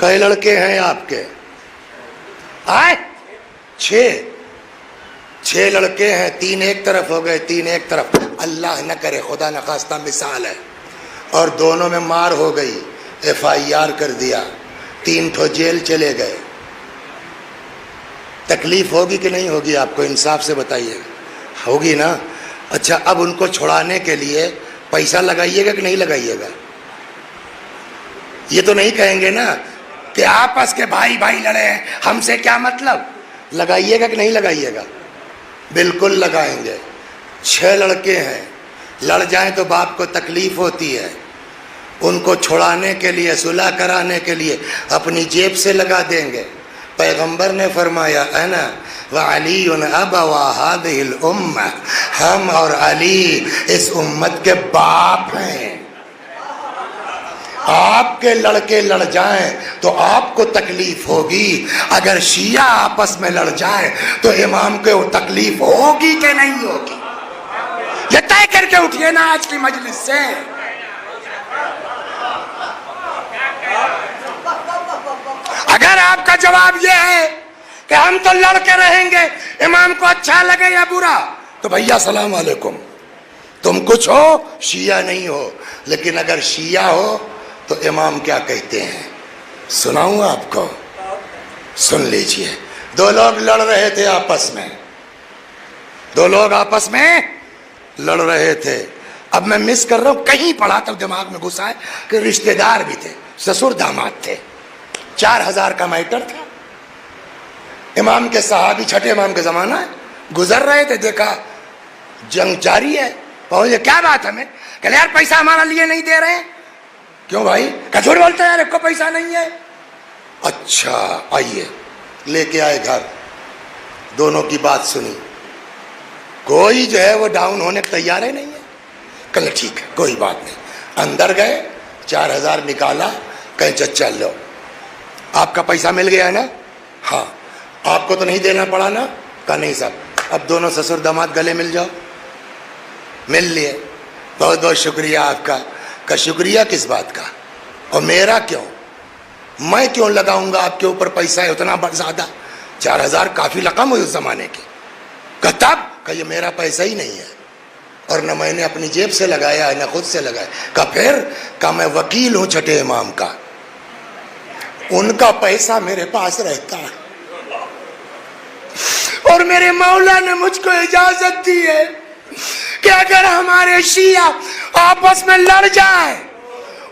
کئی لڑکے ہیں آپ کے؟ آئے 6 لڑکے ہیں، 3 ایک طرف ہو گئے، 3 ایک طرف، اللہ نہ کرے، خدا نخواستہ مثال ہے، اور دونوں میں مار ہو گئی، FIR کر دیا، 3 ٹھو جیل چلے گئے، تکلیف ہوگی کہ نہیں ہوگی؟ آپ کو انصاف سے بتائیے گا، ہوگی نا؟ اچھا، اب ان کو چھڑانے کے لیے پیسہ لگائیے گا کہ نہیں لگائیے گا؟ یہ تو نہیں کہیں گے نا کہ آپس کے بھائی لڑے ہیں، ہم سے کیا مطلب؟ لگائیے گا کہ نہیں لگائیے گا؟ بالکل لگائیں گے۔ 6 لڑکے ہیں، لڑ جائیں تو باپ کو تکلیف ہوتی ہے، ان کو چھڑانے کے لیے، صلح کرانے کے لیے اپنی جیب سے لگا دیں گے۔ پیغمبر نے فرمایا انا وعلی ابوا هذه الامہ، ہم اور علی اس امت کے باپ ہیں۔ آپ کے لڑکے لڑ جائیں تو آپ کو تکلیف ہوگی، اگر شیعہ آپس میں لڑ جائیں تو امام کو تکلیف ہوگی کہ نہیں ہوگی؟ یہ طے کر کے اٹھیے نا آج کی مجلس سے۔ اگر آپ کا جواب یہ ہے کہ ہم تو لڑ کے رہیں گے، امام کو اچھا لگے یا برا، تو بھیا السلام علیکم، تم کچھ ہو، شیعہ نہیں ہو، لیکن اگر شیعہ ہو تو امام کیا کہتے ہیں سناؤں آپ کو؟ سن لیجئے۔ 2 لوگ لڑ رہے تھے آپس میں، 2 لوگ آپس میں لڑ رہے تھے۔ اب میں مس کر رہا ہوں، کہیں پڑھا تو دماغ میں گھسا ہے کہ رشتہ دار بھی تھے، سسر داماد تھے، 4000 کا میٹر تھا۔ امام کے صحابی، چھٹے امام کے زمانہ ہے، گزر رہے تھے، دیکھا جنگ جاری ہے، پہنچے، کیا بات ہمیں؟ کہ یار پیسہ ہمارا لیے نہیں دے رہے ہیں۔ کیوں بھائی؟ کہ جھوٹ بولتے ہیں یار، ایک کو پیسہ نہیں ہے۔ اچھا آئیے، لے کے آئے گھر، دونوں کی بات سنی، کوئی جو ہے وہ ڈاؤن ہونے کو تیار ہے نہیں ہے۔ کہ ٹھیک ہے کوئی بات نہیں، اندر گئے، 4000 نکالا، کہیں چچا لو، آپ کا پیسہ مل گیا ہے نا؟ ہاں۔ آپ کو تو نہیں دینا پڑا نا؟ کہا نہیں صاحب۔ اب دونوں سسر داماد گلے مل جاؤ۔ مل لیے، بہت بہت شکریہ آپ کا۔ کہ شکریہ کس بات کا؟ اور میرا کیوں؟ میں کیوں لگاؤں گا آپ کے اوپر پیسہ ہے اتنا زیادہ؟ 4000 کافی رقم ہوئی اس زمانے کی۔ کہ تب؟ کہ یہ میرا پیسہ ہی نہیں ہے، اور نہ میں نے اپنی جیب سے لگایا ہے نہ خود سے لگایا۔ کہ پھر؟ کہ میں وکیل ہوں چھٹے امام کا، ان کا پیسہ میرے پاس رہتا ہے، اور میرے مولا نے مجھ کو اجازت دی ہے کہ اگر ہمارے شیعہ آپس میں لڑ جائیں،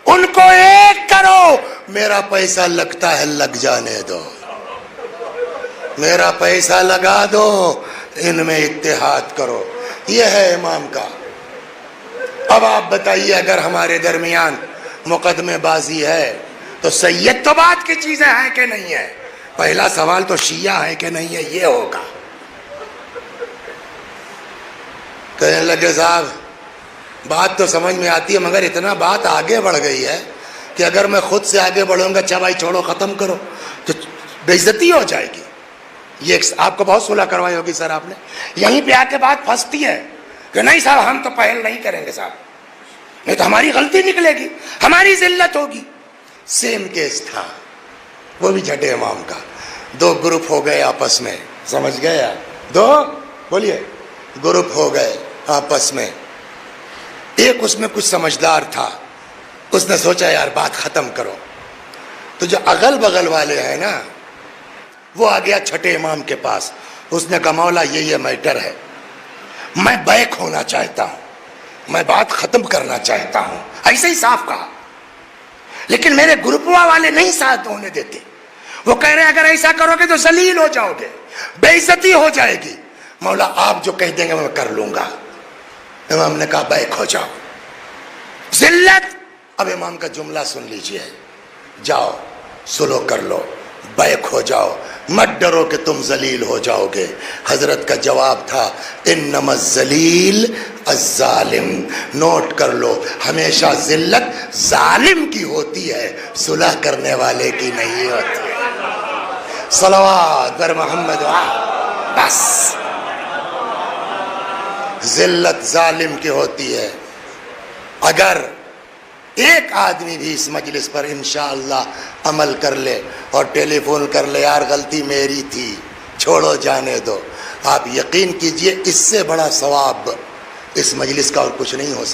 ان کو ایک کرو، میرا پیسہ لگتا ہے لگ جانے دو، میرا پیسہ لگا دو، ان میں اتحاد کرو۔ یہ ہے امام کا۔ اب آپ بتائیے، اگر ہمارے درمیان مقدمے بازی ہے تو سید تو بات کی چیزیں ہیں کہ نہیں ہے؟ پہلا سوال تو شیعہ ہے کہ نہیں ہے یہ ہوگا۔ کہنے لگے صاحب بات تو سمجھ میں آتی ہے، مگر اتنا بات آگے بڑھ گئی ہے کہ اگر میں خود سے آگے بڑھوں گا، اچھا بھائی چھوڑو ختم کرو، تو بے عزتی ہو جائے گی۔ یہ آپ کو بہت صلح کروائی ہوگی سر آپ نے، یہیں پہ آ کے بات پھنستی ہے کہ نہیں صاحب ہم تو پہل نہیں کریں گے صاحب، نہیں تو ہماری غلطی نکلے گی، ہماری ذلت ہوگی۔ سیم کیس تھا، وہ بھی چھٹے امام کا۔ 2 گروپ ہو گئے آپس میں، سمجھ گئے آپ؟ 2 بولیے گروپ ہو گئے آپس میں۔ ایک اس میں کچھ سمجھدار تھا، اس نے سوچا یار بات ختم کرو، تو جو اغل بغل والے ہیں نا، وہ آ گیا چھٹے امام کے پاس، اس نے کہا مولا یہ میٹر ہے، میں بیک ہونا چاہتا ہوں، میں بات ختم کرنا چاہتا ہوں، ایسے ہی صاف کہا، لیکن میرے گروپوا والے نہیں ساتھ ہونے دیتے، وہ کہہ رہے ہیں اگر ایسا کرو گے تو ذلیل ہو جاؤ گے، بے عزتی ہو جائے گی، مولا آپ جو کہہ دیں گے میں کر لوں گا۔ امام نے کہا بیک ہو جاؤ، ذلت۔ اب امام کا جملہ سن لیجئے، جاؤ سلو کر لو، بیک ہو جاؤ، مت ڈرو کہ تم ذلیل ہو جاؤ گے۔ حضرت کا جواب تھا انما الذلیل الظالم، نوٹ کر لو، ہمیشہ ذلت ظالم کی ہوتی ہے، صلح کرنے والے کی نہیں ہوتی۔ صلوات بر محمد، بس ذلت ظالم کی ہوتی ہے۔ اگر ایک آدمی بھی اس مجلس پر انشاءاللہ عمل کر لے اور ٹیلی فون کر لے یار غلطی میری تھی چھوڑو جانے دو، آپ یقین کیجئے اس سے بڑا ثواب اس مجلس کا اور کچھ نہیں ہو سکتا۔